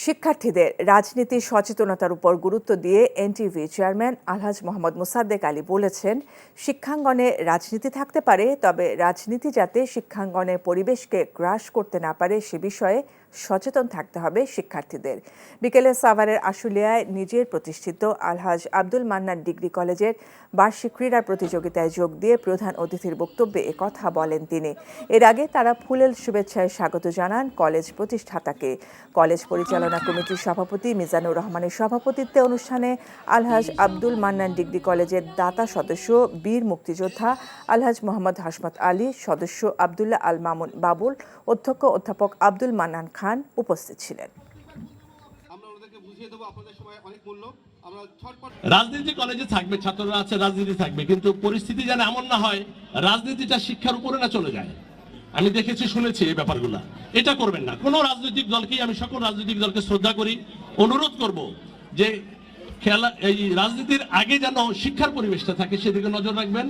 শিক্ষার্থীদের রাজনীতি সচেতনতার উপর গুরুত্ব দিয়ে এনটিভি চেয়ারম্যান আলহাজ মোহাম্মদ মোসাদ্দেক আলী বলেছেন, শিক্ষাঙ্গনে রাজনীতি থাকতে পারে, তবে রাজনীতি যাতে শিক্ষাঙ্গনের পরিবেশকে গ্রাস করতে না পারে সে বিষয়ে সচেতন থাকতে হবে শিক্ষার্থীদের। বিকেলে সাভারের আশুলিয়ায় নিজের প্রতিষ্ঠিত আলহাজ আব্দুল মান্নান ডিগ্রি কলেজের বার্ষিক ক্রীড়া প্রতিযোগিতায় যোগ দিয়ে প্রধান অতিথির বক্তব্যে একথা বলেন তিনি। এর আগে তারা ফুলেল শুভেচ্ছায় স্বাগত জানান কলেজ প্রতিষ্ঠাতাকে। কলেজ পরিচালনা কমিটির সভাপতি মিজানুর রহমানের সভাপতিত্বে অনুষ্ঠানে আলহাজ আব্দুল মান্নান ডিগ্রি কলেজের দাতা সদস্য বীর মুক্তিযোদ্ধা আলহাজ মোহাম্মদ হাশমত আলী, সদস্য আবদুল্লাহ আল মামুন বাবুল, অধ্যক্ষ অধ্যাপক আব্দুল মান্নান খান উপস্থিত ছিলেন। রাজনীতি কলেজে থাকবে, ছাত্ররা আছে, রাজনীতি থাকবে, কিন্তু পরিস্থিতি যেন এমন না হয় রাজনীতিটা শিক্ষার উপরে না চলে যায়। আমি দেখেছি, শুনেছি এই ব্যাপারগুলো। এটা করবেন না। কোন রাজনৈতিক দলকেই আমি সকল রাজনৈতিক দলকে শ্রদ্ধা করি, অনুরোধ করব যে এই রাজনীতির আগে যেন শিক্ষার পরিবেশটা থাকে, সেদিকে নজর রাখবেন।